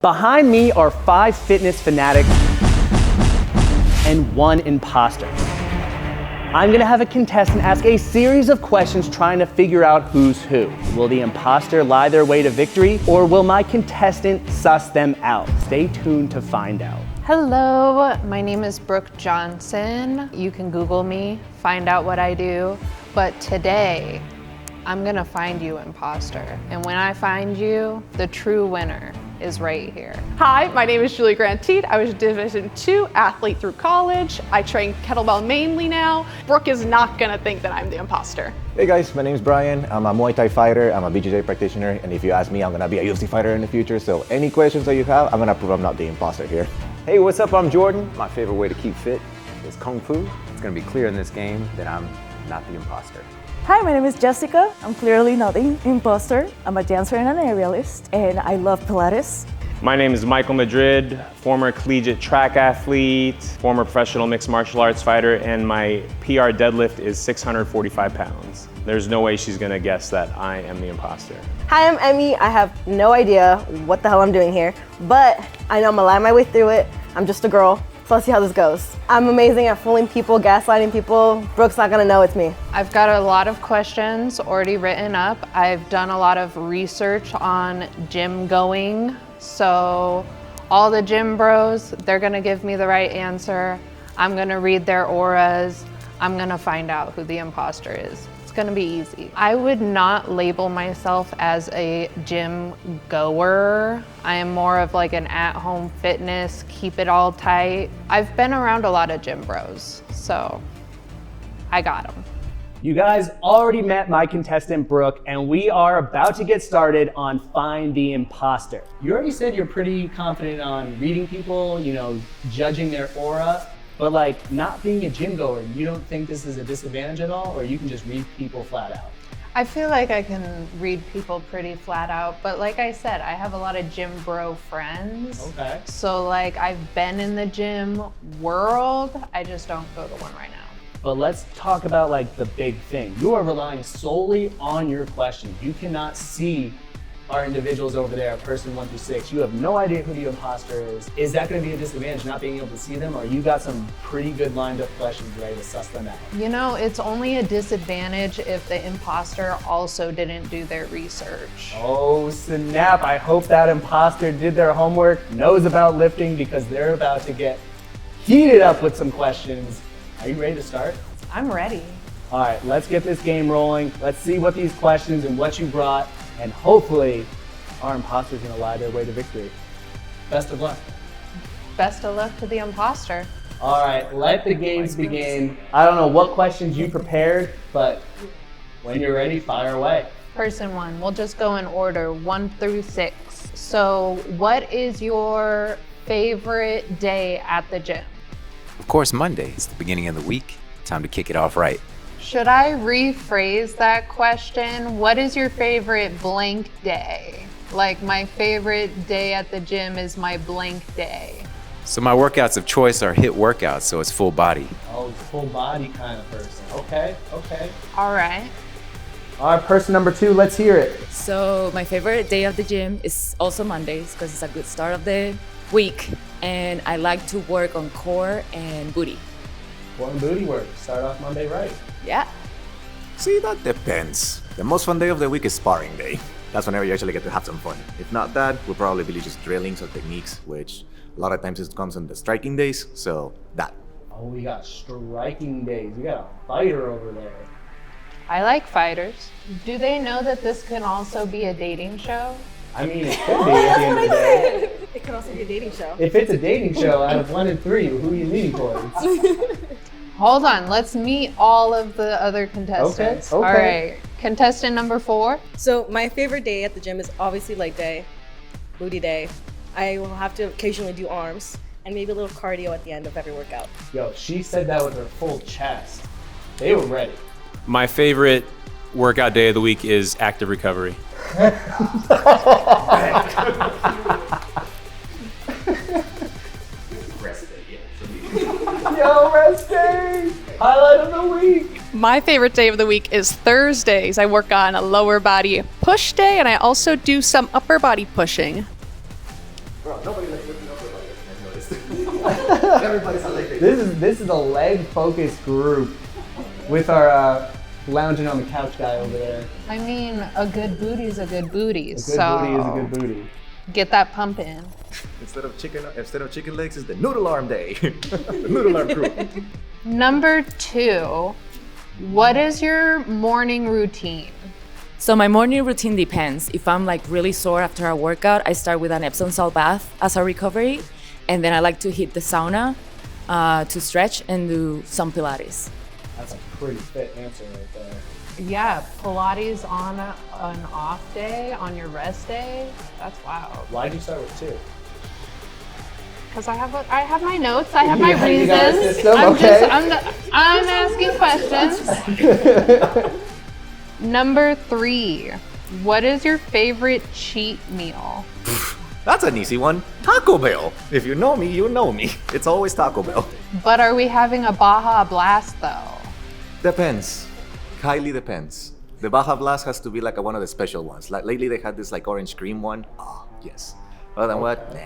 Behind me are 5 fitness fanatics and 1 imposter. I'm gonna have a contestant ask a series of questions trying to figure out who's who. Will the imposter lie their way to victory, or will my contestant suss them out? Stay tuned to find out. Hello, my name is Brooke Johnson. You can Google me, find out what I do. But today, I'm gonna find you, imposter. And when I find you, the true winner is right here. Hi, my name is Julie Grant-Teed. I was a Division II athlete through college. I train kettlebell mainly now. Brooke is not gonna think that I'm the imposter. Hey guys, my name is Brian. I'm a Muay Thai fighter. I'm a BJJ practitioner. And if you ask me, I'm gonna be a UFC fighter in the future. So any questions that you have, I'm gonna prove I'm not the imposter here. Hey, what's up? I'm Jordan. My favorite way to keep fit is Kung Fu. It's gonna be clear in this game that I'm not the imposter. Hi, my name is Jessica. I'm clearly not the imposter. I'm a dancer and an aerialist, and I love Pilates. My name is Michael Madrid, former collegiate track athlete, former professional mixed martial arts fighter, and my PR deadlift is 645 pounds. There's no way she's gonna guess that I am the imposter. Hi, I'm Emmy. I have no idea what the hell I'm doing here, but I know I'm gonna lie my way through it. I'm just a girl, so let's see how this goes. I'm amazing at fooling people, gaslighting people. Brooke's not gonna know it's me. I've got a lot of questions already written up. I've done a lot of research on gym going. So all the gym bros, they're gonna give me the right answer. I'm gonna read their auras. I'm gonna find out who the imposter is. It's gonna be easy. I would not label myself as a gym goer. I am more of like an at-home fitness, keep it all tight. I've been around a lot of gym bros, so I got them. You guys already met my contestant, Brooke, and we are about to get started on Find the Imposter. You already said you're pretty confident on reading people, judging their aura, but like not being a gym goer, you don't think this is a disadvantage at all, or you can just read people flat out? I feel like I can read people pretty flat out, but like I said, I have a lot of gym bro friends. Okay. So like I've been in the gym world, I just don't go to one right now. But let's talk about like the big thing. You are relying solely on your questions. You cannot see our individuals over there, person 1 through 6. You have no idea who the imposter is. Is that gonna be a disadvantage, not being able to see them, or you got some pretty good lined up questions ready to suss them out? It's only a disadvantage if the imposter also didn't do their research. Oh snap, I hope that imposter did their homework, knows about lifting, because they're about to get heated up with some questions. Are you ready to start? I'm ready. All right, let's get this game rolling. Let's see what these questions and what you brought, and hopefully our imposter's gonna lie their way to victory. Best of luck. Best of luck to the imposter. All right, let the games begin. I don't know what questions you prepared, but when you're ready, fire away. Person 1, we'll just go in order, 1 through 6. So what is your favorite day at the gym? Of course, Monday is the beginning of the week. Time to kick it off right. Should I rephrase that question? What is your favorite blank day? Like my favorite day at the gym is my blank day. So my workouts of choice are HIIT workouts, so it's full body. Oh, full body kind of person. Okay. All right. All right, person number 2, let's hear it. So my favorite day of the gym is also Mondays because it's a good start of the week, and I like to work on core and booty. Core and booty work. Start off Monday right. Yeah. See, that depends. The most fun day of the week is sparring day. That's whenever you actually get to have some fun. If not that, we'll probably be just drilling some techniques, which a lot of times it comes on the striking days, so that. Oh, we got striking days. We got a fighter over there. I like fighters. Do they know that this can also be a dating show? I mean, it could be at the end of the day. It could also be a dating show. If it's a dating show, out of 1 and 3, who are you leaning towards? Hold on, let's meet all of the other contestants. Okay. All right, contestant number 4. So my favorite day at the gym is obviously leg day, booty day. I will have to occasionally do arms and maybe a little cardio at the end of every workout. Yo, she said that with her full chest. They were ready. My favorite workout day of the week is active recovery. Yo, rest day! Highlight of the week! My favorite day of the week is Thursdays. I work on a lower body push day, and I also do some upper body pushing. Bro, Nobody likes lifting up their body, I've noticed. Everybody's on leg day. This is a leg-focused group with our lounging on the couch guy over there. I mean, a good booty is a good booty. A good booty is a good booty. Get that pump in. Instead of chicken legs, it's the noodle arm day. The noodle arm crew. Number 2, what is your morning routine? So my morning routine depends. If I'm like really sore after a workout, I start with an Epsom salt bath as a recovery, and then I like to hit the sauna to stretch and do some Pilates. That's a pretty fit answer right there. Yeah, Pilates on an off day, on your rest day. That's wild. Why'd you start with 2? Because I have my notes, I have my Yeah, you got a reasons. system, I'm okay. I'm asking questions. Number 3, what is your favorite cheat meal? That's an easy one. Taco Bell. If you know me, you know me. It's always Taco Bell. But are we having a Baja Blast though? Depends. Highly depends. The Baja Blast has to be like one of the special ones. Like lately they had this like orange cream one. Oh, yes. Other than what? Nah.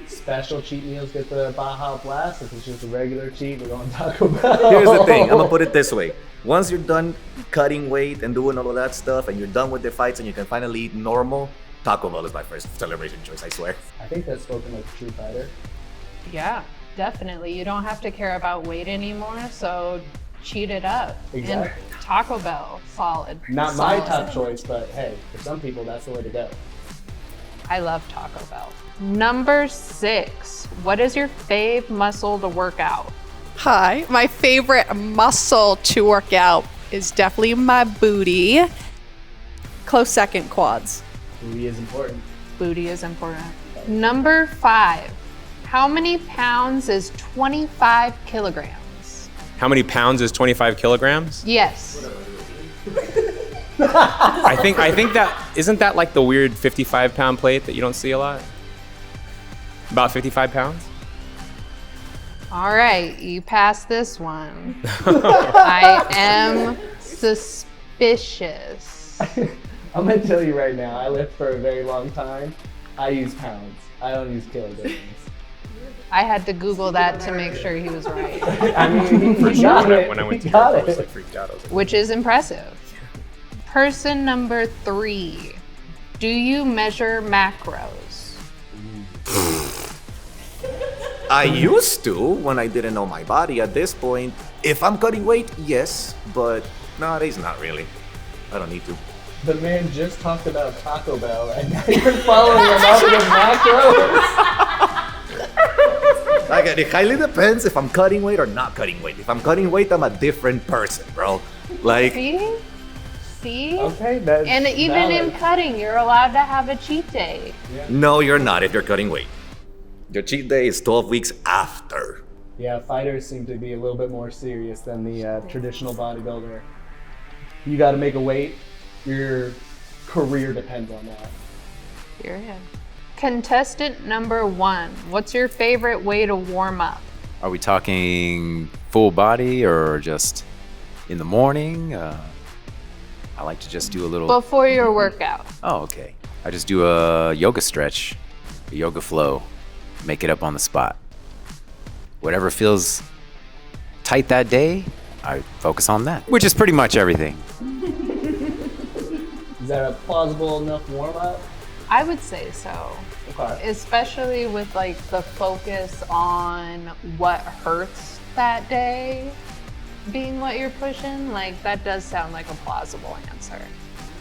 Special cheat meals get the Baja Blast. If it's just a regular cheat, we're going Taco Bell. Here's the thing. I'm gonna put it this way. Once you're done cutting weight and doing all of that stuff, and you're done with the fights, and you can finally eat normal, Taco Bell is my first celebration choice. I swear. I think that's spoken like a true fighter. Yeah, definitely. You don't have to care about weight anymore, so cheat it up. Exactly. And Taco Bell, solid. Not my Solid. top choice, but hey, for some people, that's the way to go. I love Taco Bell. Number 6, what is your fave muscle to work out? Hi, my favorite muscle to work out is definitely my booty. Close second, quads. Booty is important. Booty is important. Number 5, how many pounds is 25 kilograms? How many pounds is 25 kilograms? Yes. I think that isn't that like the weird 55-pound plate that you don't see a lot? About 55 pounds? All right, you passed this one. I am suspicious. I'm gonna tell you right now, I lived for a very long time. I use pounds. I don't use kilograms. I had to Google that to make sure he was right, I mean, For he sure. got it. When I went to He got Europe, I was it. like freaked out. I was like, which is impressive. Person number 3, do you measure macros? I used to when I didn't know my body. At this point, if I'm cutting weight, yes, but nowadays not really. I don't need to. The man just talked about Taco Bell, and now you're following him up with macros. Like, it highly depends if I'm cutting weight or not cutting weight. If I'm cutting weight, I'm a different person, bro. Like, See? See? Okay, that's And even in valid. cutting, you're allowed to have a cheat day. no, you're not if you're cutting weight. Your cheat day is 12 weeks after. Yeah, fighters seem to be a little bit more serious than the traditional bodybuilder. You got to make a weight. Your career depends on that. Period. Contestant number 1, what's your favorite way to warm up? Are we talking full body or just in the morning? I like to just do a little. Before your workout. Oh, okay. I just do a yoga stretch, a yoga flow, make it up on the spot. Whatever feels tight that day, I focus on that, which is pretty much everything. Is that a plausible enough warm up? I would say so. Okay. Especially with like the focus on what hurts that day being what you're pushing, like that does sound like a plausible answer.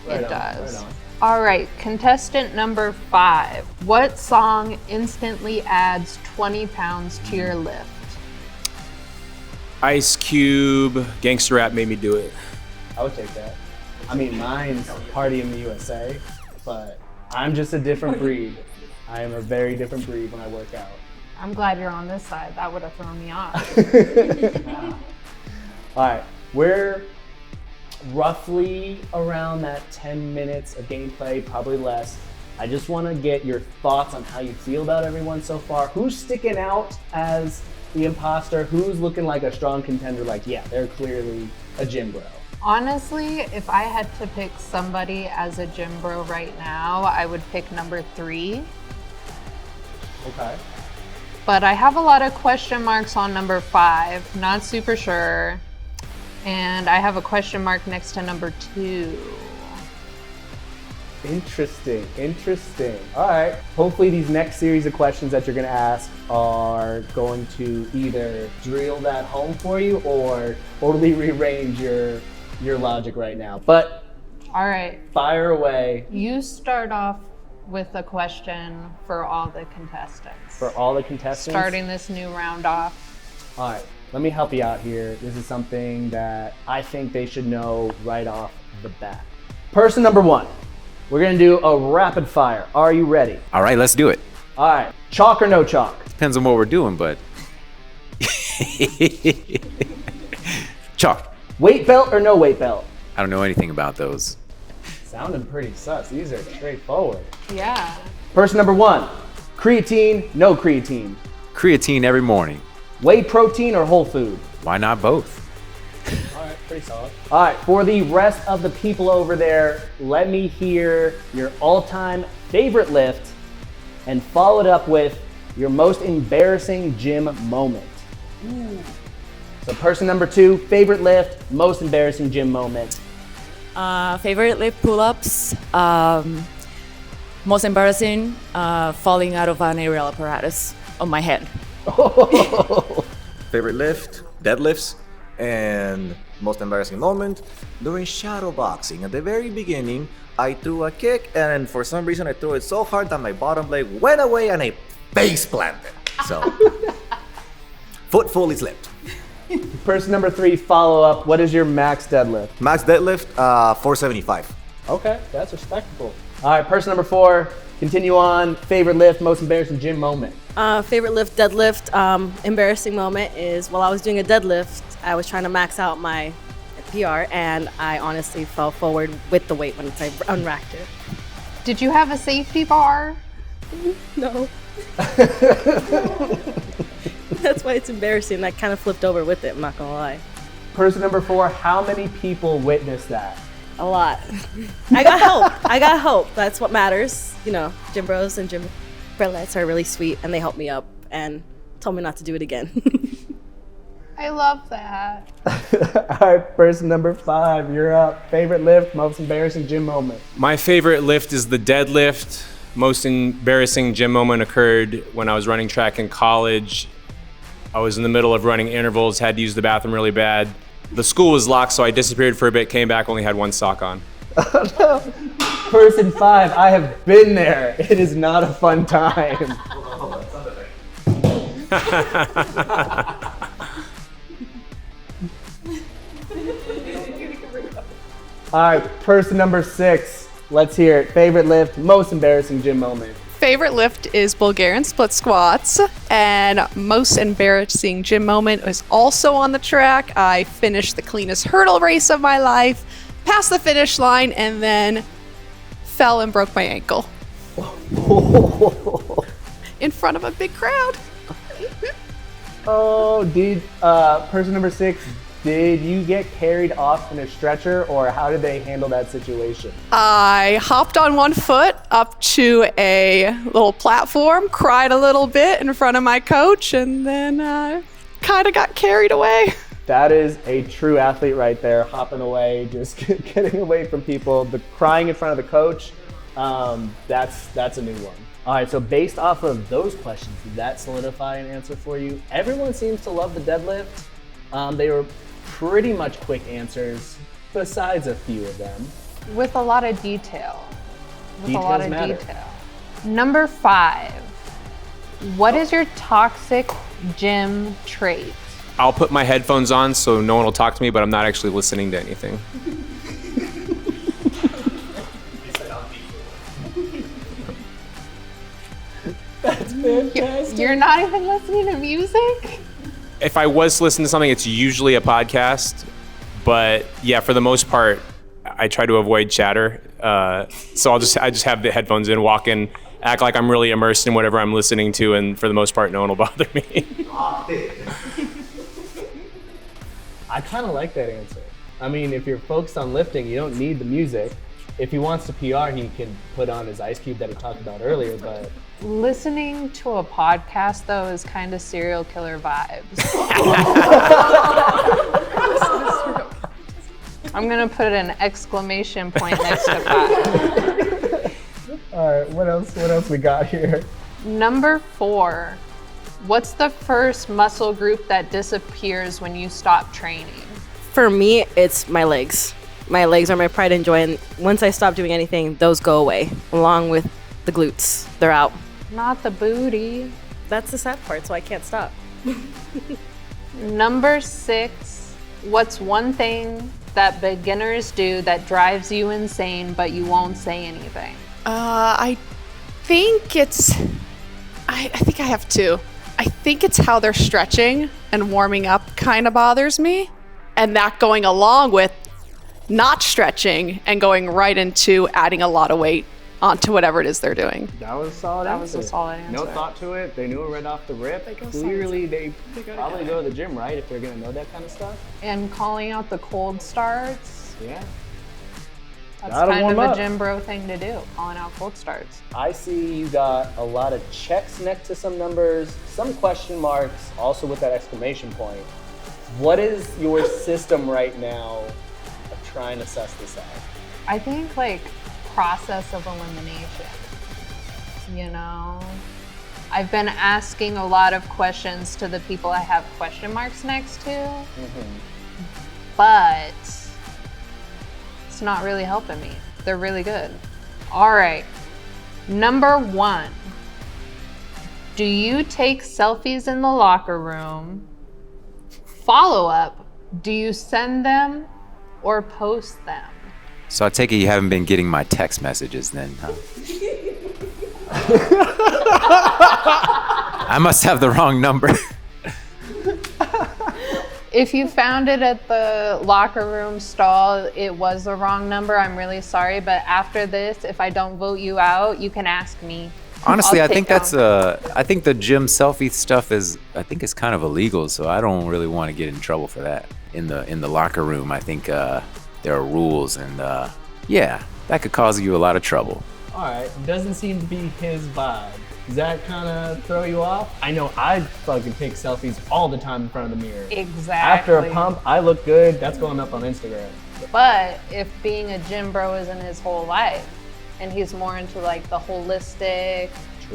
Right It on, does. right on. All right, contestant number 5. What song instantly adds 20 pounds to your lift? Ice Cube, gangster rap made me do it. I would take that. I mean, mine's Party in the USA, but I'm just a different breed. I am a very different breed when I work out. I'm glad you're on this side. That would have thrown me off. All right, we're roughly around that 10 minutes of gameplay, probably less. I just want to get your thoughts on how you feel about everyone so far. Who's sticking out as the imposter? Who's looking like a strong contender? Like, yeah, they're clearly a gym bro. Honestly, if I had to pick somebody as a gym bro right now, I would pick number 3. Okay. But I have a lot of question marks on number 5, not super sure. And I have a question mark next to number 2. Interesting, interesting. All right. Hopefully these next series of questions that you're gonna ask are going to either drill that home for you or totally rearrange your logic right now. But All right, fire away you start off with a question for all the contestants. for all the contestants. Starting this new round off. All right, let me help you out here. This is something that I think they should know right off the bat. Person number 1. We're gonna do a rapid fire. Are you ready? All right, let's do it. All right, chalk or no chalk? Depends on what we're doing, but chalk. Weight belt or no weight belt? I don't know anything about those. Sounding pretty sus. These are straightforward. Yeah. Person number 1, creatine, no creatine. Creatine every morning. Whey protein or whole food? Why not both? All right, pretty solid. All right, for the rest of the people over there, let me hear your all-time favorite lift and follow it up with your most embarrassing gym moment. So person number 2, favorite lift, most embarrassing gym moment. Favorite lift pull-ups. Most embarrassing, falling out of an aerial apparatus on my head. Favorite lift, deadlifts, and most embarrassing moment during shadow boxing. At the very beginning, I threw a kick, and for some reason, I threw it so hard that my bottom leg went away and I face planted. So, foot fully slipped. Person number 3, follow up. What is your max deadlift? Max deadlift, 475. Okay, that's respectable. All right, person number 4, continue on. Favorite lift, most embarrassing gym moment. Favorite lift, deadlift. Embarrassing moment is while I was doing a deadlift, I was trying to max out my PR and I honestly fell forward with the weight once I unracked it. Did you have a safety bar? No. That's why it's embarrassing. I kind of flipped over with it, I'm not gonna lie. Person number 4, how many people witnessed that? A lot. I got help. I got help. That's what matters. You know, gym bros and gym bralettes are really sweet and they helped me up and told me not to do it again. I love that. All right, person number 5, you're up. Favorite lift, most embarrassing gym moment. My favorite lift is the deadlift. Most embarrassing gym moment occurred when I was running track in college. I was in the middle of running intervals, had to use the bathroom really bad. The school was locked, so I disappeared for a bit, came back, only had one sock on. Person 5, I have been there. It is not a fun time. All right, person number 6, let's hear it. Favorite lift, most embarrassing gym moment. Favorite lift is Bulgarian split squats, and most embarrassing gym moment is also on the track. I finished the cleanest hurdle race of my life, passed the finish line, and then fell and broke my ankle in front of a big crowd. Oh, person number 6, did you get carried off in a stretcher or how did they handle that situation? I hopped on one foot up to a little platform, cried a little bit in front of my coach, and then kind of got carried away. That is a true athlete right there, hopping away, just getting away from people. The crying in front of the coach, that's a new one. All right, so based off of those questions, did that solidify an answer for you? Everyone seems to love the deadlift. They were pretty much quick answers, besides a few of them. With a lot of detail. Details matter. Number 5, what is your toxic gym trait? I'll put my headphones on so no one will talk to me, but I'm not actually listening to anything. That's fantastic. You're not even listening to music? If I was to listen to something, it's usually a podcast. But yeah, for the most part, I try to avoid chatter. So I just have the headphones in, walk in, act like I'm really immersed in whatever I'm listening to, and for the most part, no one will bother me. I kind of like that answer. I mean, if you're focused on lifting, you don't need the music. If he wants to PR, he can put on his Ice Cube that he talked about earlier, but Listening to a podcast, though, is kind of serial killer vibes. I'm gonna put an exclamation point next to 5. All right, what else we got here? Number 4, what's the first muscle group that disappears when you stop training? For me, it's my legs. My legs are my pride and joy, and once I stop doing anything, those go away, along with the glutes. They're out. Not the booty. That's the sad part, so I can't stop. Number 6, what's one thing that beginners do that drives you insane but you won't say anything? I think it's, I think I have 2. I think it's how they're stretching and warming up kind of bothers me. And that going along with not stretching and going right into adding a lot of weight onto whatever it is they're doing. That was a solid That answer. was a solid answer. No thought to it. They knew it right off the rip. Clearly, they probably go to the gym, right? If they're gonna know that kind of stuff. And calling out the cold starts, Yeah. that's Gotta kind warm of a up. gym bro thing to do, calling out cold starts. I see you got a lot of checks next to some numbers, some question marks, also with that exclamation point. What is your system right now of trying to suss this out? I think like process of elimination, you know? I've been asking a lot of questions to the people I have question marks next to, but it's not really helping me. They're really good. All right, number 1, do you take selfies in the locker room? Follow up, do you send them or post them? So I take it you haven't been getting my text messages then, huh? I must have the wrong number. If you found it at the locker room stall, it was the wrong number. I'm really sorry, but after this, if I don't vote you out, you can ask me. Honestly, I'll I think take that's down. I think the gym selfie stuff is, I think it's kind of illegal, so I don't really want to get in trouble for that. In the locker room, I think there are rules, and yeah, that could cause you a lot of trouble. All right, doesn't seem to be his vibe. Does that kind of throw you off? I know I fucking take selfies all the time in front of the mirror. Exactly. After a pump, I look good. That's going up on Instagram. But if being a gym bro isn't his whole life, and he's more into like the holistic,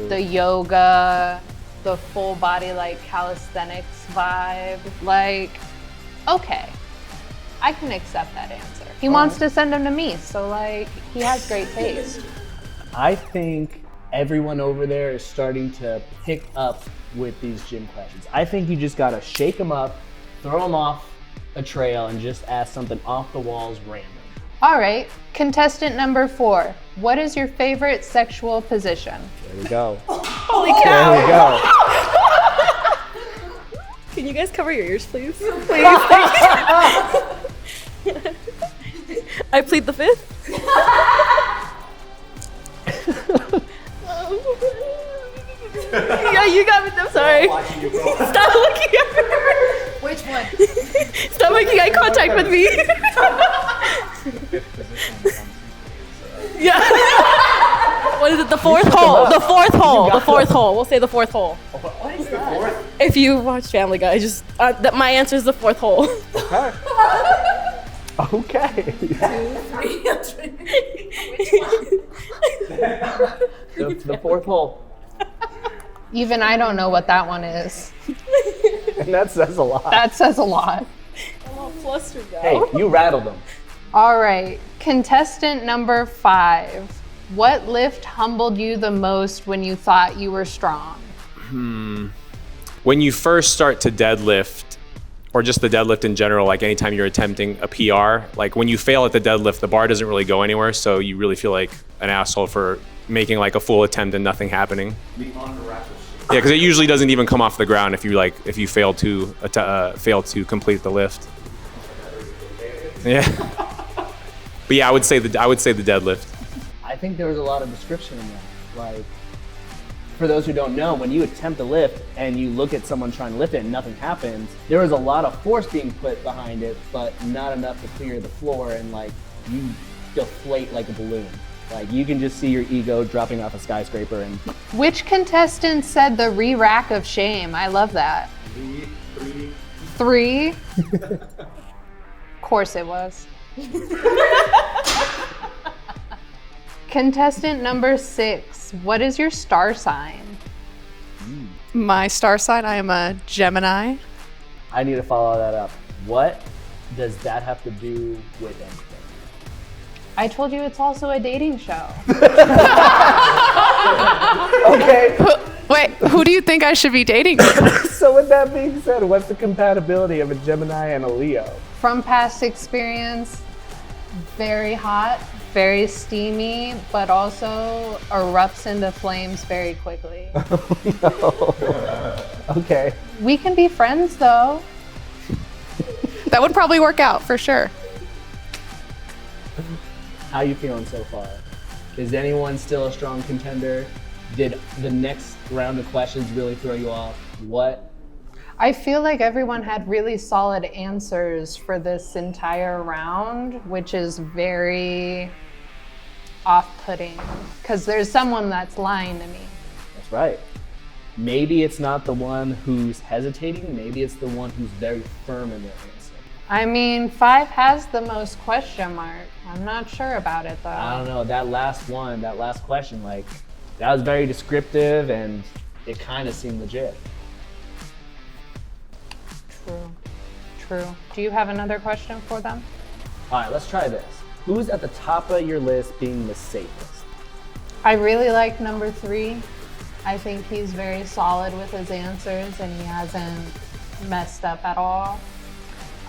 the yoga, the full body like calisthenics vibe, like, okay, I can accept that answer. He wants to send them to me, so like, he has great taste. I think everyone over there is starting to pick up with these gym questions. I think you just gotta shake them up, throw them off a trail, and just ask something off the walls random. All right, contestant number 4, what is your favorite sexual position? There we go. Holy cow! There we go. Can you guys cover your ears, please? Please. I plead the 5th. Yeah, you got me. I'm sorry. Stop looking at me. Which one? Stop making eye contact with me. Yeah. What is it? The 4th hole. The 4th hole. The 4th hole. We'll say the 4th hole. What is that? If you watch Family Guy, just my answer is the 4th hole. Okay. 2, 3, The 4th hole. Even I don't know what that one is. And that says a lot. That says a lot. I'm all flustered now. Hey, you rattled them. All right, contestant number 5. What lift humbled you the most when you thought you were strong? When you first start to deadlift, or just the deadlift in general, like anytime you're attempting a PR, like when you fail at the deadlift, the bar doesn't really go anywhere, so you really feel like an asshole for making like a full attempt and nothing happening. Yeah, because it usually doesn't even come off the ground if you fail to complete the lift. Yeah. But yeah, I would say the deadlift. I think there was a lot of description in that. Like, for those who don't know, when you attempt a lift and you look at someone trying to lift it and nothing happens, there was a lot of force being put behind it, but not enough to clear the floor, and like you deflate like a balloon. Like you can just see your ego dropping off a skyscraper and Which contestant said the re-rack of shame? I love that. Three? Of course it was. Contestant number 6, what is your star sign? My star sign, I am a Gemini. I need to follow that up. What does that have to do with anything? I told you it's also a dating show. Okay. Wait, who do you think I should be dating? So with that being said, what's the compatibility of a Gemini and a Leo? From past experience, very hot, very steamy, but also erupts into flames very quickly. Okay. We can be friends though. That would probably work out for sure. How you feeling so far? Is anyone still a strong contender? Did the next round of questions really throw you off? What? I feel like everyone had really solid answers for this entire round, which is very off-putting because there's someone that's lying to me. That's right. Maybe it's not the one who's hesitating, maybe it's the one who's very firm in their answer. I mean, 5 has the most question mark. I'm not sure about it though. I don't know, that last question, like, that was very descriptive and it kind of seemed legit. True. Do you have another question for them? All right, let's try this. Who's at the top of your list being the safest? I really like number 3. I think he's very solid with his answers and he hasn't messed up at all.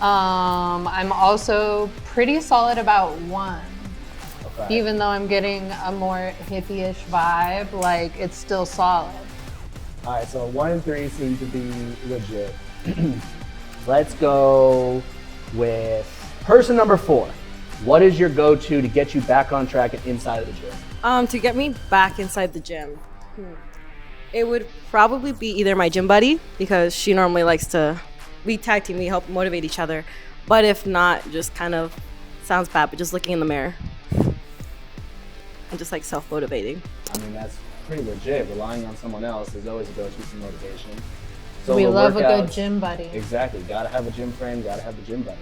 I'm also pretty solid about 1. Okay. Even though I'm getting a more hippie-ish vibe, like it's still solid. All right, so 1 and 3 seem to be legit. Let's go with person number 4. What is your go-to to get you back on track and inside of the gym? To get me back inside the gym, it would probably be either my gym buddy, because she normally likes to, we tag team, we help motivate each other. But if not, just kind of, sounds bad, but just looking in the mirror. And just like self-motivating. I mean, that's pretty legit. Relying on someone else is always a go-to for motivation. So We the love a good workouts- gym buddy. Exactly. Gotta have a gym friend, gotta have a gym buddy.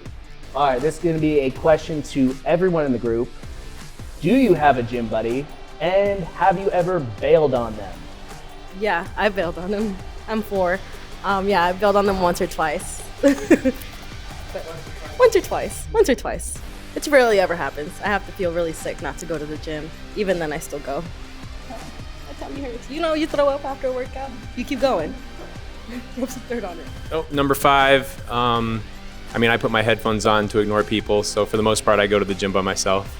All right, this is gonna be a question to everyone in the group. Do you have a gym buddy? And have you ever bailed on them? Yeah, I bailed on them. I'm 4. Yeah, I bailed on them once or twice. Once or twice. It rarely ever happens. I have to feel really sick not to go to the gym. Even then, I still go. My tummy hurts. You know, you throw up after a workout. You keep going. Rub some dirt on it. Oh, number 5. I mean, I put my headphones on to ignore people, so for the most part, I go to the gym by myself.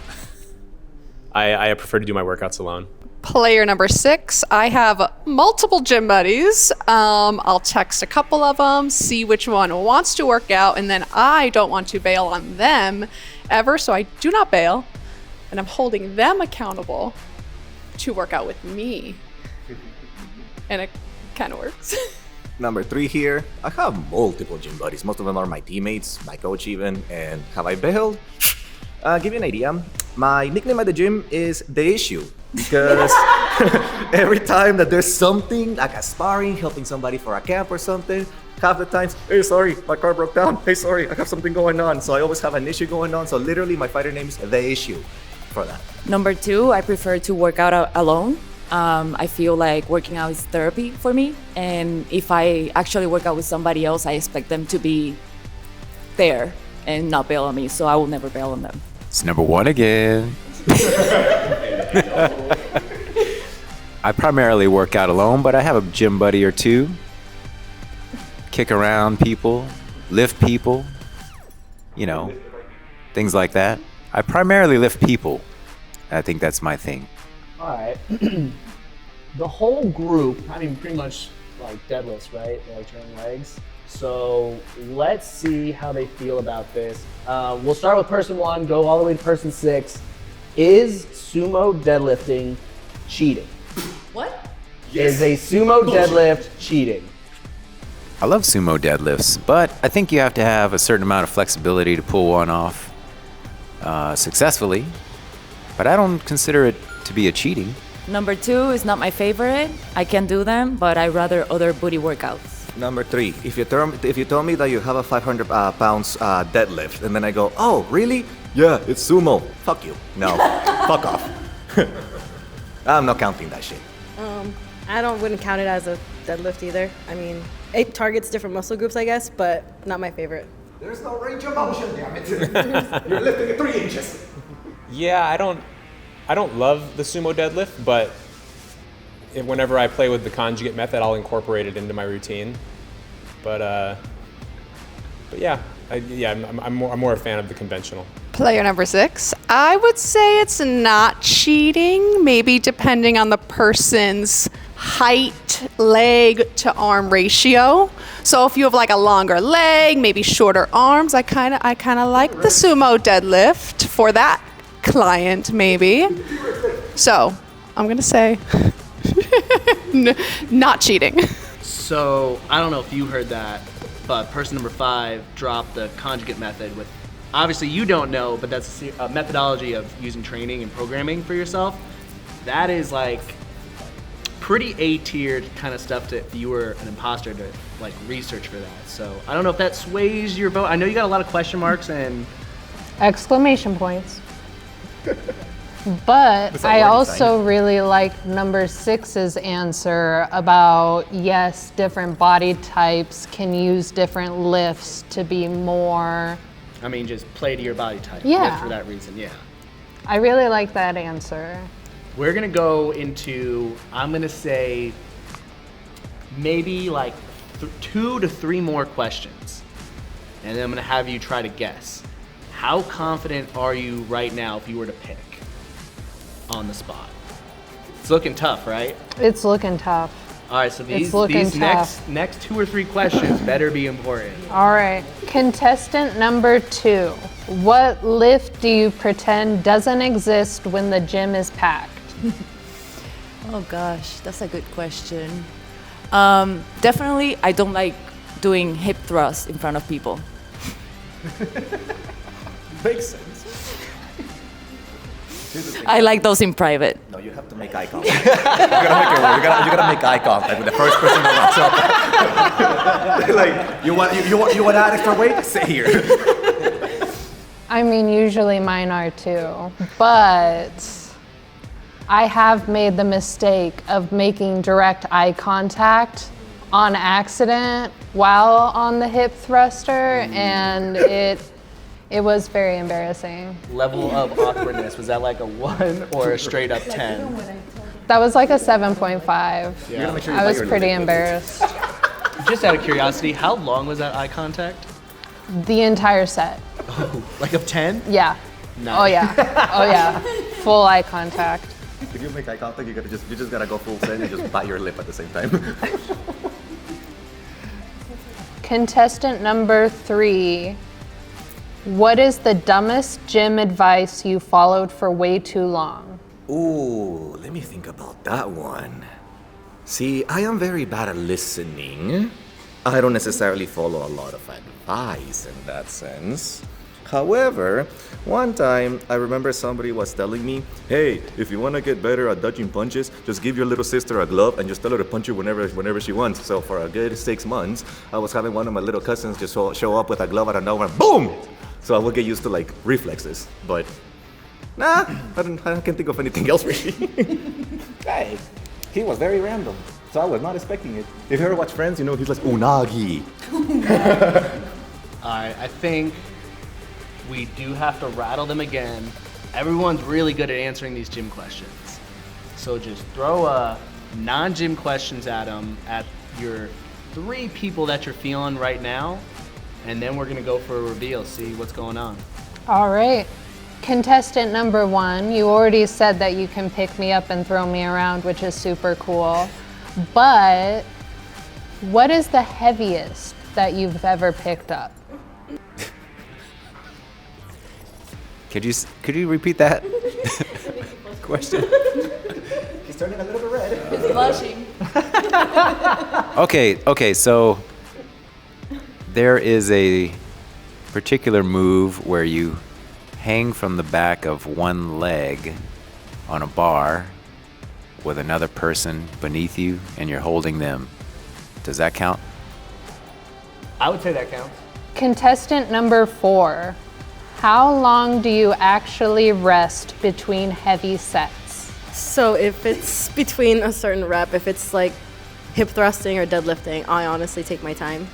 I prefer to do my workouts alone. Player number 6, I have multiple gym buddies. I'll text a couple of them, see which one wants to work out, and then I don't want to bail on them ever, so I do not bail. And I'm holding them accountable to work out with me. And it kind of works. Number 3 here, I have multiple gym buddies. Most of them are my teammates, my coach even, and have I bailed? Give you an idea, my nickname at the gym is The Issue, because every time that there's something, like a sparring, helping somebody for a camp or something, half the times, hey, sorry, my car broke down, hey, sorry, I have something going on. So I always have an issue going on, so literally my fighter name is The Issue for that. Number 2, I prefer to work out alone. I feel like working out is therapy for me. And if I actually work out with somebody else, I expect them to be there and not bail on me. So I will never bail on them. It's number 1 again. I primarily work out alone, but I have a gym buddy or 2. Kick around people, lift people, you know, things like that. I primarily lift people. I think that's my thing. All right. The whole group, I mean, pretty much like deadlifts, right? They like turning legs. So let's see how they feel about this. We'll start with person 1, go all the way to person 6. Is sumo deadlifting cheating? What? Is a sumo deadlift cheating? I love sumo deadlifts, but I think you have to have a certain amount of flexibility to pull one off successfully. but I don't consider it to be a cheating. Number 2 is not my favorite. I can do them, but I rather other booty workouts. Number 3, if you tell me that you have a 500 pounds deadlift, and then I go, oh, really? Yeah, it's sumo. Fuck you. No, fuck off. I'm not counting that shit. Wouldn't count it as a deadlift either. I mean, it targets different muscle groups, I guess, but not my favorite. There's no range of motion, damn it. You're lifting it 3 inches. Yeah, I don't love the sumo deadlift, but whenever I play with the conjugate method, I'll incorporate it into my routine. But yeah, I'm more a fan of the conventional. Player number 6. I would say it's not cheating, maybe depending on the person's height, leg to arm ratio. So if you have like a longer leg, maybe shorter arms, I kind of like the sumo deadlift for that client maybe. So I'm going to say not cheating. So I don't know if you heard that, but person number 5 dropped the conjugate method with, obviously you don't know, but that's a methodology of using training and programming for yourself. That is like pretty A-tiered kind of stuff if you were an imposter to like research for that. So I don't know if that sways your vote. I know you got a lot of question marks and Exclamation points. But I also really like number 6's answer about, yes, different body types can use different lifts to be more. I mean, just play to your body type. Yeah. For that reason, yeah. I really like that answer. We're gonna go into, I'm gonna say, maybe like 2 to 3 more questions. And then I'm gonna have you try to guess. How confident are you right now if you were to pick on the spot? It's looking tough, right? It's looking tough. All right, so these tough. next 2 or 3 questions better be important. All right. Contestant number 2. What lift do you pretend doesn't exist when the gym is packed? Oh gosh, that's a good question. Definitely, I don't like doing hip thrusts in front of people. Makes sense. I like those in private. No, you have to make eye contact. You gotta make eye contact with the first person that walks up. Like, you want to add extra weight? Sit here. I mean, usually mine are too, but I have made the mistake of making direct eye contact on accident while on the hip thruster, and it was very embarrassing. Level of awkwardness, was that like a 1 or a straight up 10? That was like a 7.5. Yeah. I was pretty embarrassed. Just out of curiosity, how long was that eye contact? The entire set. Oh, like of 10? Yeah. Nice. Oh yeah. Oh yeah. Full eye contact. If you make eye contact, you just gotta go full send and just bite your lip at the same time. Contestant number 3. What is the dumbest gym advice you followed for way too long? Ooh, let me think about that one. See, I am very bad at listening. I don't necessarily follow a lot of advice in that sense. However, one time I remember somebody was telling me, hey, if you want to get better at dodging punches, just give your little sister a glove and just tell her to punch you whenever she wants. So for a good 6 months, I was having one of my little cousins just show up with a glove out of nowhere, boom! So I would get used to like reflexes, but nah, I can't think of anything else really. Hey, he was very random, so I was not expecting it. If you ever watch Friends, you know he's like unagi. All right, I think we do have to rattle them again. Everyone's really good at answering these gym questions. So just throw non-gym questions at them, at your 3 people that you're feeling right now, and then we're gonna go for a reveal, see what's going on. All right. Contestant number 1, you already said that you can pick me up and throw me around, which is super cool. But what is the heaviest that you've ever picked up? Could you repeat that question? He's turning a little bit red. He's blushing. Okay, so there is a particular move where you hang from the back of one leg on a bar with another person beneath you and you're holding them. Does that count? I would say that counts. Contestant number 4. How long do you actually rest between heavy sets? So if it's between a certain rep, if it's like hip thrusting or deadlifting, I honestly take my time.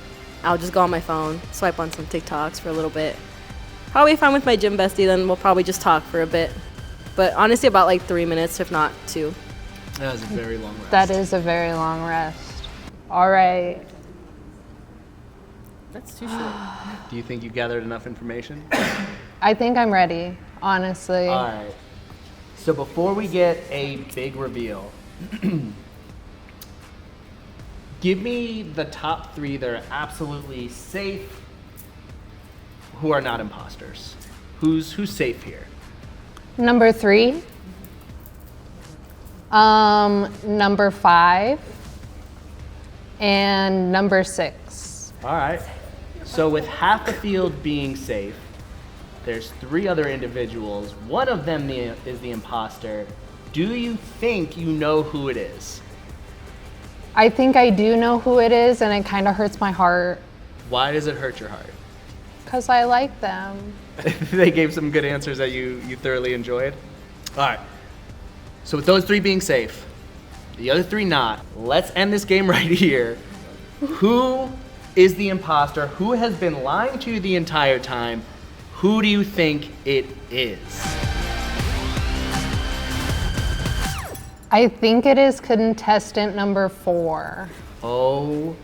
I'll just go on my phone, swipe on some TikToks for a little bit. Probably if I'm with my gym bestie, then we'll probably just talk for a bit. But honestly, about like 3 minutes, if not 2. That was a very long rest. That is a very long rest. All right. That's too short. Do you think you gathered enough information? I think I'm ready, honestly. All right. So before we get a big reveal, give me the top 3 that are absolutely safe, who are not imposters. Who's safe here? Number 3. Number 5. And number 6. All right. So with half the field being safe, there's 3 other individuals. One of them is the imposter. Do you think you know who it is? I think I do know who it is, and it kind of hurts my heart Why does it hurt your heart? because I like them. They gave some good answers that you thoroughly enjoyed. All right. So with those 3 being safe, the other 3 not, let's end this game right here. Who is the imposter? Who has been lying to you the entire time? Who do you think it is? I think it is contestant number 4. Oh,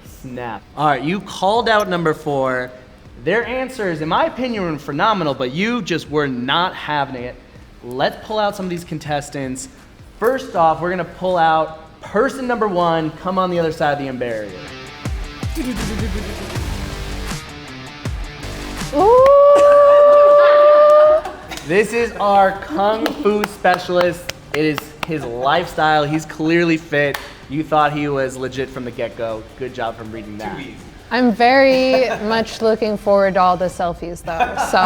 snap. All right, you called out number 4. Their answers, in my opinion, were phenomenal, but you just were not having it. Let's pull out some of these contestants. First off, we're gonna pull out person number 1, come on the other side of the barrier. Ooh! This is our Kung Fu specialist. It is his lifestyle. He's clearly fit. You thought he was legit from the get-go. Good job from reading that. I'm very much looking forward to all the selfies, though. So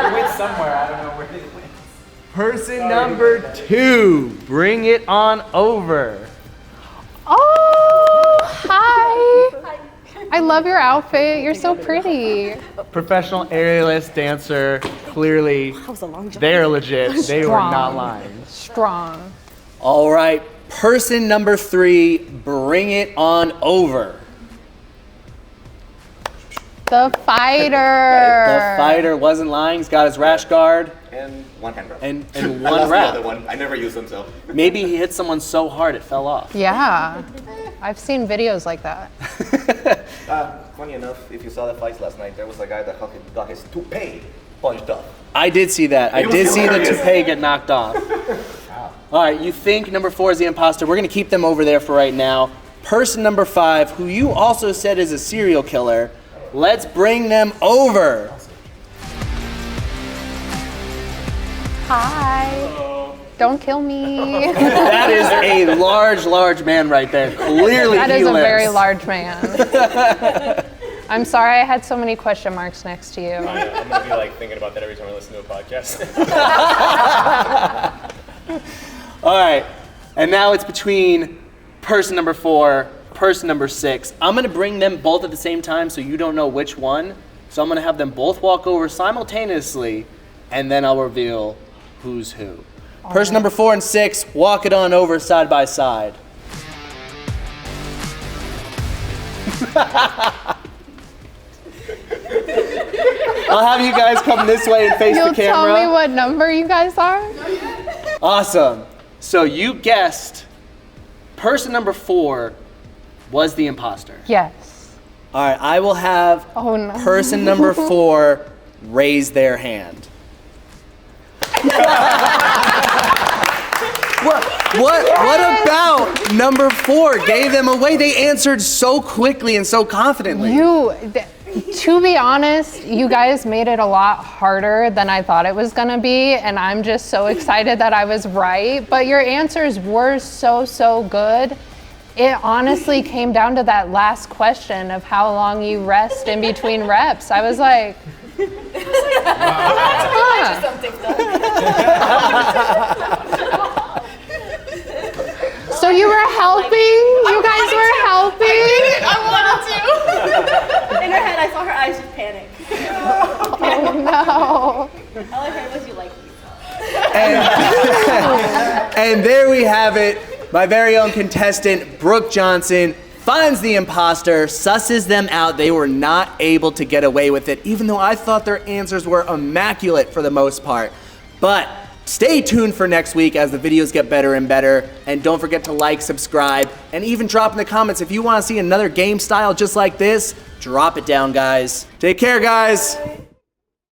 He went somewhere, I don't know where he went. Person number 2, bring it on over. Oh, hi. I love your outfit. You're so pretty. Professional aerialist dancer. Clearly, they're legit. They were not lying. Strong. All right, person number 3, bring it on over. The fighter. The fighter wasn't lying. He's got his rash guard And one hand wrap. and I one lost the wrap. other one. I never use them, so. Maybe he hit someone so hard it fell off. Yeah. I've seen videos like that. Funny enough, if you saw the fights last night, there was a guy that got his toupee punched off. I did see that. I It was did see the hilarious. toupee get knocked off. All right, you think number 4 is the imposter. We're gonna keep them over there for right now. Person number 5, who you also said is a serial killer. Let's bring them over. Hi. Don't kill me. That is a large man right there. Clearly That he is a lives. very large man. I'm sorry I had so many question marks next to you. I'm gonna be like thinking about that every time I listen to a podcast. All right, and now it's between person number 4, person number 6. I'm gonna bring them both at the same time so you don't know which one. So I'm gonna have them both walk over simultaneously, and then I'll reveal who's who. Person number 4 and 6, walk it on over side by side. I'll have you guys come this way and face You'll the camera. tell me what number you guys are? Awesome. So you guessed person number 4 was the imposter. Yes. All right, I will have Oh, no. person number 4 raise their hand. What about number 4 gave them away? They answered so quickly and so confidently. To be honest, you guys made it a lot harder than I thought it was gonna be, and I'm just so excited that I was right. But your answers were so good. It honestly came down to that last question of how long you rest in between reps. I was like, huh. So you were helping? You guys were helping? I wanted to. In her head, I saw her eyes just panic. Oh no. All I heard was you like me. And there we have it. My very own contestant, Brooke Johnson, finds the imposter, susses them out. They were not able to get away with it, even though I thought their answers were immaculate for the most part. But stay tuned for next week as the videos get better and better. And don't forget to like, subscribe, and even drop in the comments if you want to see another game style just like this. Drop it down, guys. Take care, guys.